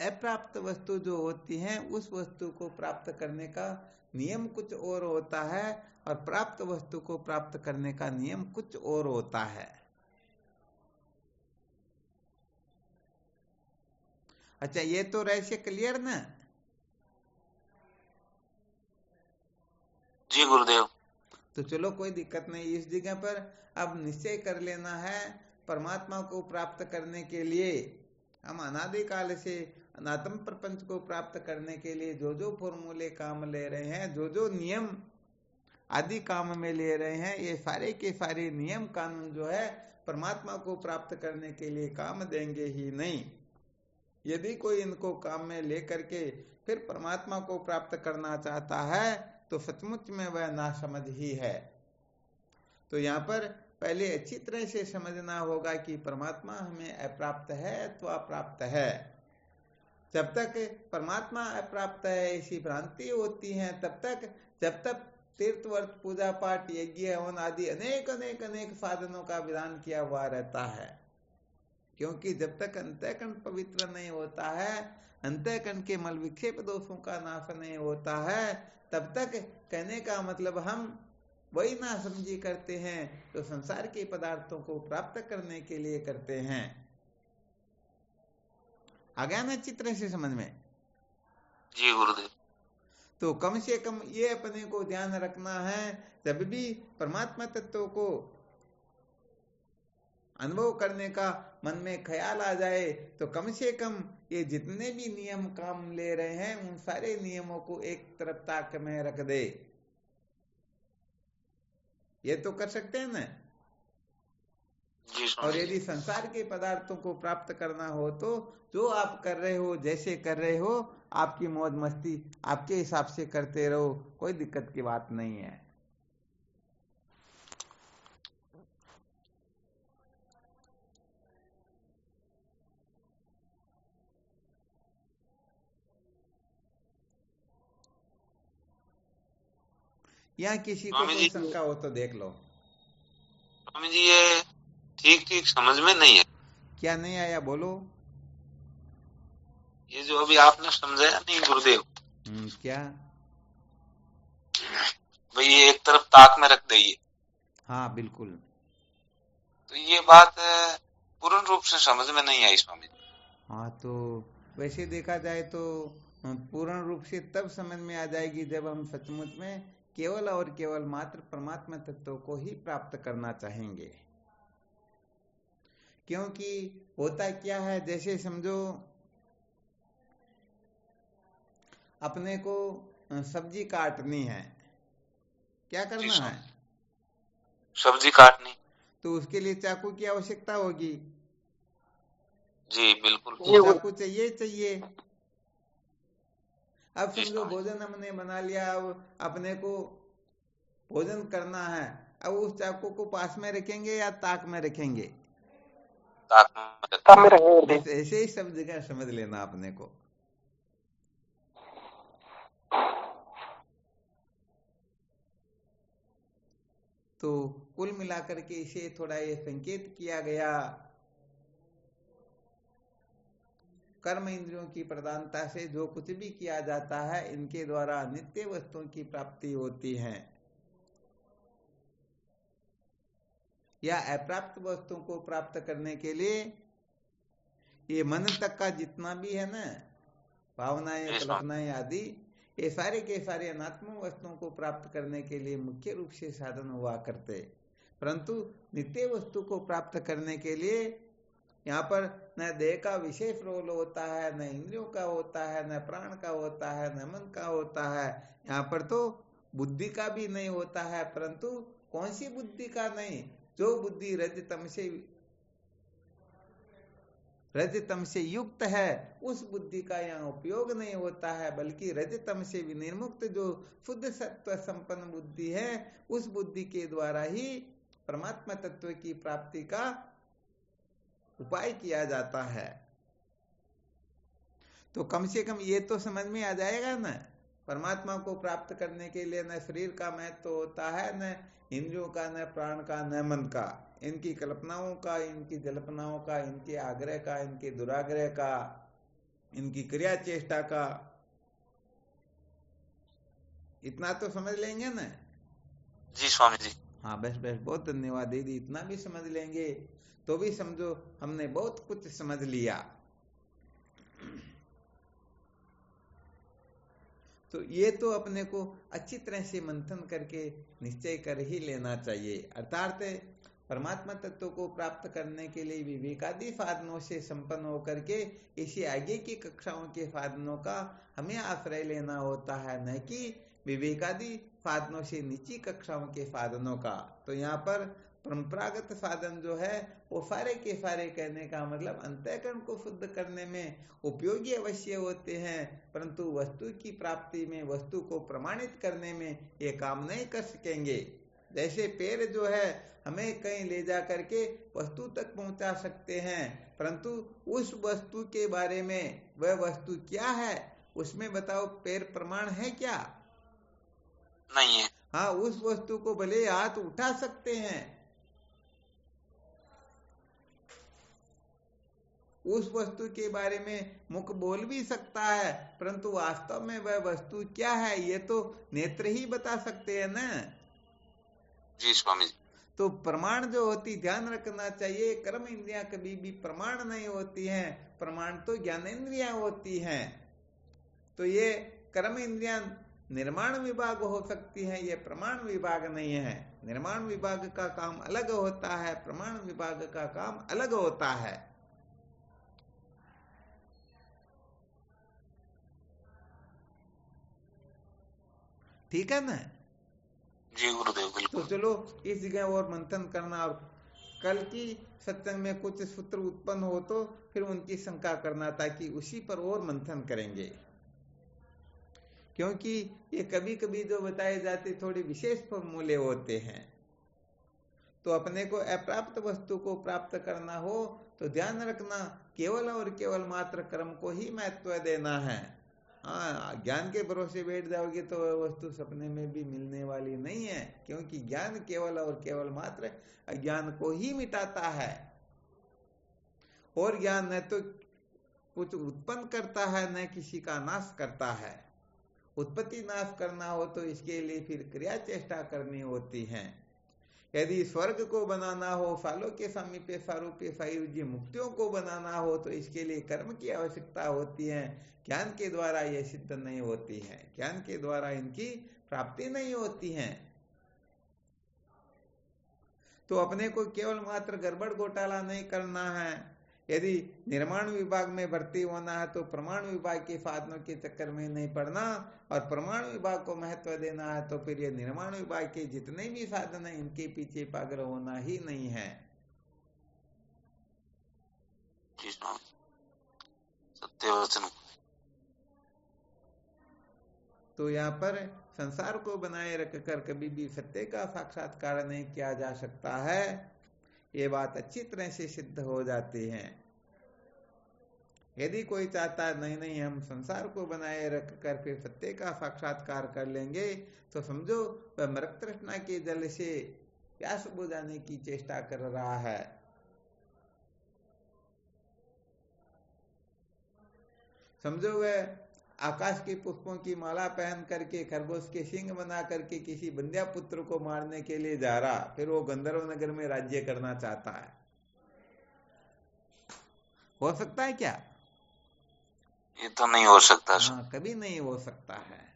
अप्राप्त वस्तु जो होती है उस वस्तु को प्राप्त करने का नियम कुछ और होता है और प्राप्त वस्तु को प्राप्त करने का नियम कुछ और होता है। अच्छा, ये तो रहस्य क्लियर ना? जी गुरुदेव। तो चलो कोई दिक्कत नहीं, इस जगह पर अब निश्चय कर लेना है परमात्मा को प्राप्त करने के लिए हम अनादिकाल से अनात्म प्रपंच को प्राप्त करने के लिए जो जो फॉर्मूले काम ले रहे हैं, जो जो नियम आदि काम में ले रहे हैं, ये सारे के सारे नियम कानून जो है परमात्मा को प्राप्त करने के लिए काम देंगे ही नहीं। यदि कोई इनको काम में ले करके फिर परमात्मा को प्राप्त करना चाहता है तो सचमुच में वह नासमझ ही है। तो यहाँ पर पहले अच्छी तरह से समझना होगा कि परमात्मा हमें अप्राप्त है अथवा प्राप्त है। जब तक परमात्मा अप्राप्त है ऐसी भ्रांति होती है तब तक, जब तक तीर्थ व्रत पूजा पाठ यज्ञ हवन आदि अनेक अनेक अनेक साधनों का विधान किया हुआ रहता है, क्योंकि जब तक अंतःकरण पवित्र नहीं होता है, अंतःकरण के मल विक्षेप दोषों का नाश नहीं होता है, तब तक कहने का मतलब हम वही ना समझी करते हैं तो संसार के पदार्थों को प्राप्त करने के लिए करते हैं। आ गया ना चित्र से समझ में? जी गुरुदेव। तो कम से कम ये अपने को ध्यान रखना है, जब भी परमात्मा तत्व को अनुभव करने का मन में ख्याल आ जाए तो कम से कम ये जितने भी नियम काम ले रहे हैं उन सारे नियमों को एक तरफ ताक में रख दे। ये तो कर सकते हैं ना? और यदि संसार के पदार्थों को प्राप्त करना हो तो जो आप कर रहे हो, जैसे कर रहे हो, आपकी मौज मस्ती आपके हिसाब से करते रहो, कोई दिक्कत की बात नहीं है। यहाँ किसी को कोई शंका हो तो देख लो। स्वामी जी ये ठीक ठीक समझ में नहीं है। क्या नहीं आया बोलो? ये जो अभी आपने समझाया नहीं गुरुदेव, क्या भाई ये एक तरफ ताक में रख दइए। हाँ बिल्कुल। तो ये बात पूर्ण रूप से समझ में नहीं आई स्वामी जी। हाँ, तो वैसे देखा जाए तो पूर्ण रूप से तब समझ में आ जाएगी जब हम सचमुच में केवल और केवल मात्र परमात्मा तत्व को ही प्राप्त करना चाहेंगे। क्योंकि होता क्या है, जैसे समझो अपने को सब्जी काटनी है, क्या करना है? सब्जी काटनी, तो उसके लिए चाकू की आवश्यकता होगी। जी बिल्कुल। चाकू चाहिए। अब समझो भोजन हमने बना लिया, अब अपने को भोजन करना है, अब उस चाकू को पास में रखेंगे या ताक में रखेंगे? ताक में रखेंगे। ऐसे ही सब जगह समझ लेना अपने को। तो कुल मिलाकर के इसे थोड़ा ये संकेत किया गया, कर्म इंद्रियों की प्रधानता से जो कुछ भी किया जाता है इनके द्वारा नित्य वस्तुओं की प्राप्ति होती है, या अप्राप्त वस्तुओं को प्राप्त करने के लिए ये मन तक का जितना भी है ना, भावनाएं कल्पनाएं आदि, ये सारे के सारे अनात्म वस्तुओं को प्राप्त करने के लिए मुख्य रूप से साधन हुआ करते। परंतु नित्य वस्तु को प्राप्त करने के लिए यहाँ पर न देह का विशेष रोल होता है, न इंद्रियों का होता है, न प्राण का होता है, न मन का होता है। यहाँ पर तो बुद्धि का भी नहीं होता है। परंतु कौन सी बुद्धि का नहीं? जो बुद्धि रजतम से युक्त है उस बुद्धि का यहाँ उपयोग नहीं होता है, बल्कि रजतम से विनिर्मुक्त जो शुद्ध सत्व संपन्न बुद्धि है उस बुद्धि के द्वारा ही परमात्मा तत्व की प्राप्ति का उपाय किया जाता है। तो कम से कम ये तो समझ में आ जाएगा ना, परमात्मा को प्राप्त करने के लिए न शरीर का महत्व होता है, न इंद्रियों का, न प्राण का, न मन का, इनकी कल्पनाओं का, इनकी जल्पनाओं का, इनके आग्रह का, इनके दुराग्रह का, इनकी क्रिया चेष्टा का, इतना तो समझ लेंगे ना? जी स्वामी जी। हाँ बस बस, बहुत धन्यवाद दीदी। इतना भी समझ लेंगे तो भी समझो हमने बहुत कुछ समझ लिया। तो ये तो अपने को अच्छी तरह से मंथन करके निश्चय कर ही लेना चाहिए। अर्थात परमात्मा तत्व को प्राप्त करने के लिए विवेकादि साधनों से संपन्न होकर के इसी आगे की कक्षाओं के साधनों का हमें आश्रय लेना होता है, न कि विवेकादि साधनों से नीची कक्षाओं के साधनों का। तो यहाँ पर परंपरागत साधन जो है वो सारे के सारे, कहने का मतलब अंतःकरण को शुद्ध करने में उपयोगी अवश्य होते हैं, परंतु वस्तु की प्राप्ति में, वस्तु को प्रमाणित करने में ये काम नहीं कर सकेंगे। जैसे पैर जो है हमें कहीं ले जा करके वस्तु तक पहुंचा सकते हैं, परंतु उस वस्तु के बारे में, वह वस्तु क्या है उसमें बताओ, पैर प्रमाण है क्या? नहीं है। हाँ, उस वस्तु को भले हाथ उठा सकते हैं, उस वस्तु के बारे में मुख बोल भी सकता है, परंतु वास्तव में वह वस्तु क्या है ये तो नेत्र ही बता सकते हैं ना। जी स्वामी जी। तो प्रमाण जो होती, ध्यान रखना चाहिए, कर्म इंद्रियां कभी भी प्रमाण नहीं होती हैं, प्रमाण तो ज्ञानेंद्रियां होती हैं। तो ये कर्म इंद्रियां निर्माण विभाग हो सकती है, ये प्रमाण विभाग नहीं है। निर्माण विभाग का काम अलग होता है, प्रमाण विभाग का काम अलग होता है। ठीक है ना? जी गुरुदेव, बिल्कुल। तो चलो इस जगह और मंथन करना, और कल की सत्संग में कुछ सूत्र उत्पन्न हो तो फिर उनकी शंका करना, ताकि उसी पर और मंथन करेंगे। क्योंकि ये कभी कभी जो बताए जाते थोड़े विशेष फॉर्मूले होते हैं। तो अपने को अप्राप्त वस्तु को प्राप्त करना हो तो ध्यान रखना, केवल और केवल मात्र कर्म को ही महत्व देना है। हाँ, ज्ञान के भरोसे बैठ जाओगे तो वह वस्तु सपने में भी मिलने वाली नहीं है, क्योंकि ज्ञान केवल और केवल मात्र अज्ञान को ही मिटाता है। और ज्ञान न तो कुछ उत्पन्न करता है, न किसी का नाश करता है। उत्पत्ति नाश करना हो तो इसके लिए फिर क्रिया चेष्टा करनी होती है। यदि स्वर्ग को बनाना हो, सालों के समीपे सारूप्य सायुज्य मुक्तियों को बनाना हो तो इसके लिए कर्म की आवश्यकता होती है। ज्ञान के द्वारा यह सिद्ध नहीं होती है, ज्ञान के द्वारा इनकी प्राप्ति नहीं होती है। तो अपने को केवल मात्र गड़बड़ घोटाला नहीं करना है। यदि निर्माण विभाग में भर्ती होना है तो प्रमाण विभाग के साधनों के चक्कर में नहीं पड़ना, और प्रमाण विभाग को महत्व देना है तो फिर ये निर्माण विभाग के जितने भी साधन है इनके पीछे पागल होना ही नहीं है। सत्य वचन। तो यहाँ पर संसार को बनाए रखकर कभी भी सत्य का साक्षात्कार नहीं किया जा सकता है, ये बात अच्छी तरह से सिद्ध हो जाती है। यदि कोई चाहता है नहीं नहीं हम संसार को बनाए रखकर फिर सत्य का साक्षात्कार कर लेंगे, तो समझो वह मृत तृष्णा के जल से प्यास बुझाने की चेष्टा कर रहा है। समझो वह आकाश के पुष्पों की माला पहन करके, खरगोश के सिंह बना करके किसी बंध्या पुत्र को मारने के लिए जा रहा, फिर वो गंधर्व नगर में राज्य करना चाहता है। हो सकता है क्या? ये तो नहीं हो सकता। हाँ, कभी नहीं हो सकता है।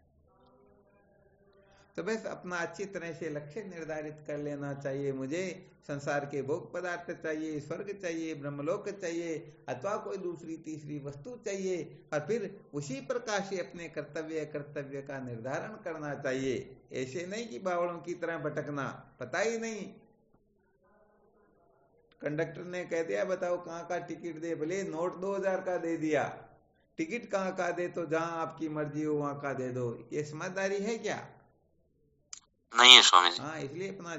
तो बस अपना अच्छी तरह से लक्ष्य निर्धारित कर लेना चाहिए। मुझे संसार के भोग पदार्थ चाहिए, स्वर्ग चाहिए, ब्रह्मलोक चाहिए, अथवा कोई दूसरी तीसरी वस्तु चाहिए, और फिर उसी प्रकार से अपने कर्तव्य का निर्धारण करना चाहिए। ऐसे नहीं कि बावड़ों की तरह भटकना, पता ही नहीं, कंडक्टर ने कह दिया बताओ कहाँ का टिकट दे, भले नोट 2000 का दे दिया, टिकट कहाँ का दे, तो जहां आपकी मर्जी हो वहां का दे दो। ये समझदारी है क्या? नहीं है स्वामी जी। हाँ, इसलिए अपना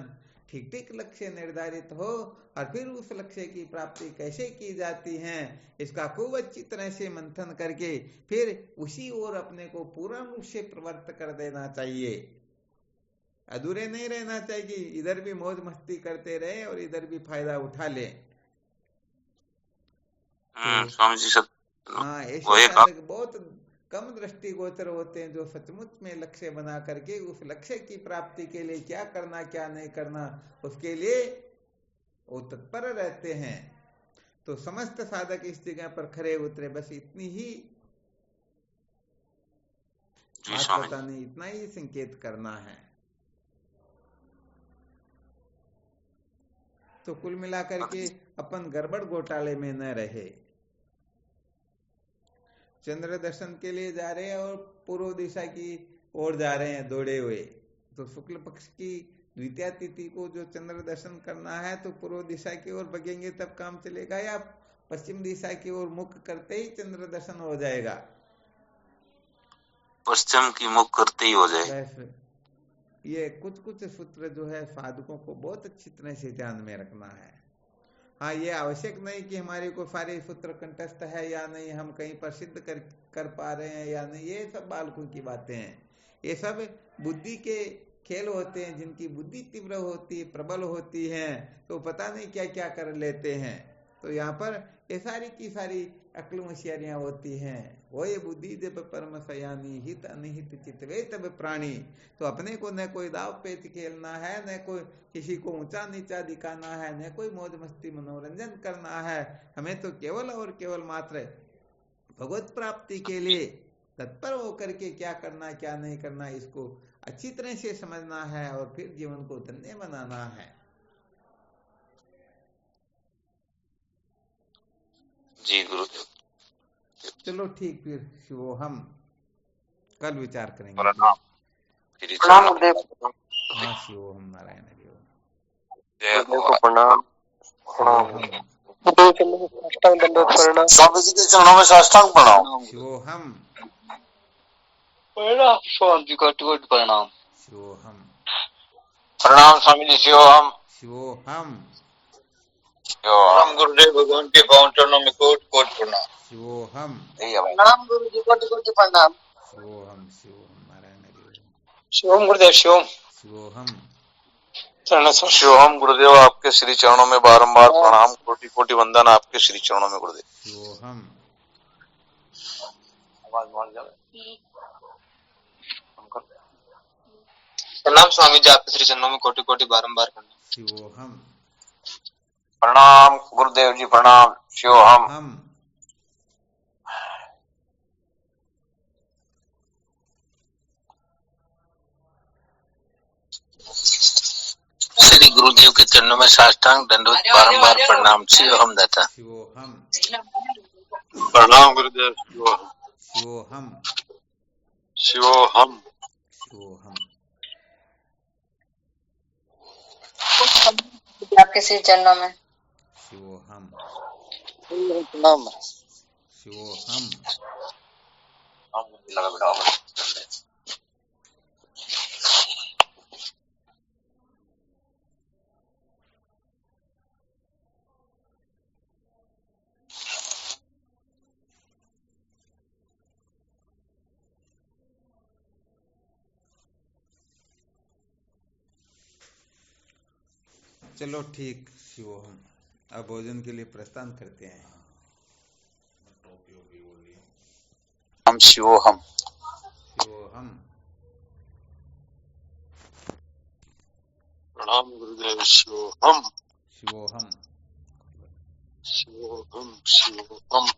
ठीक ठीक लक्ष्य निर्धारित हो, और फिर उस लक्ष्य की प्राप्ति कैसे की जाती है इसका खूब अच्छी तरह से मंथन करके फिर उसी ओर अपने को पूर्ण रूप से प्रवृत्त कर देना चाहिए। अधूरे नहीं रहना चाहिए कि इधर भी मौज मस्ती करते रहे और इधर भी फायदा उठा ले। स्वामी जी सब। हाँ, वो ऐसे एक साधक बहुत कम दृष्टिगोचर होते हैं जो सचमुच में लक्ष्य बना करके उस लक्ष्य की प्राप्ति के लिए क्या करना क्या नहीं करना उसके लिए वो तत्पर रहते हैं। तो समस्त साधक इस जगह पर खरे उतरे, बस इतनी ही जी बात स्वामी जी। बतानी, इतना ही संकेत करना है। तो कुल मिलाकर के अपन गड़बड़ घोटाले में न रहे। चंद्र दर्शन के लिए जा रहे हैं और पूर्व दिशा की ओर जा रहे हैं दौड़े हुए, तो शुक्ल पक्ष की द्वितीया तिथि को जो चंद्र दर्शन करना है तो पूर्व दिशा की ओर भगेंगे तब काम चलेगा, या पश्चिम दिशा की ओर मुख करते ही चंद्र दर्शन हो जाएगा? पश्चिम की मुख करते ही हो जाएगा। बस ये कुछ कुछ सूत्र जो है साधकों को बहुत अच्छी तरह से ध्यान में रखना है। हाँ, ये आवश्यक नहीं कि हमारे को सारे सूत्र कंठस्थ है या नहीं, हम कहीं पर सिद्ध कर पा रहे हैं या नहीं, ये सब बालकों की बातें हैं। ये सब बुद्धि के खेल होते हैं, जिनकी बुद्धि तीव्र होती है, प्रबल होती है, तो पता नहीं क्या क्या कर लेते हैं। तो यहाँ पर ये सारी की सारी अक्ल होशियारियां होती हैं। वो ये बुद्धि जब परम सयानी हित अनिहित चित वे तब प्राणी। तो अपने को न कोई दाव पेच खेलना है, न कोई किसी को ऊंचा नीचा दिखाना है, न कोई मौज मस्ती मनोरंजन करना है। हमें तो केवल और केवल मात्र भगवत प्राप्ति के लिए तत्पर होकर के क्या करना क्या नहीं करना इसको अच्छी तरह से समझना है और फिर जीवन को धन्य बनाना है। जी गुरुदेव। चलो ठीक, फिर शिवोहम कल विचार करेंगे। प्रणाम प्रणाम गुरुदेव। हाँ, शिवोहम नारायण हरिओम। जय गुरुदेव को प्रणाम। शिवोहम साष्टांग दंडवत प्रणाम। स्वामी जी के चरणों में साष्टांग प्रणाम। शिवोहम प्रणाम स्वामी जी, कोटि कोटि प्रणाम। शिवोहम प्रणाम स्वामी जी। शिवोहम। शिवोहम शिवोहम। गुरुदेव भगवान के पावन चरणों में कोटि कोटि प्रणाम। शिवोहम प्रणाम गुरु जी, कोटि कोटि प्रणाम। शिवोहम शिवोहम नारायण हरिओम। शिवम गुरुदेव शिवम। शिवोहम शिवोहम गुरुदेव, आपके श्री चरणों में बारंबार प्रणाम, कोटि कोटि वंदन आपके श्री चरणों में गुरुदेव। शिवोहम प्रणाम स्वामी जी, आपके श्री चरणों में कोटि कोटि बारंबार प्रणाम। शिवोहम प्रणाम गुरुदेव जी। प्रणाम। शिवोहम। हम श्री गुरुदेव के चरणों में साष्टांग दंडवत बारंबार प्रणाम। शिवोहम दाता। शिवोहम प्रणाम गुरुदेव। शिवोहम शिवोहम। शिवोहम आपके श्री चरणों में शिवोहम प्रणाम। शिवोहम लगा बिठाओ। चलो ठीक, शिवोहम। अब भोजन के लिए प्रस्थान करते हैं। हम शिवोहम। शिवोहम प्रणाम गुरुदेव। शिवोहम। शिवोहम शिवोहम। शिवोहम।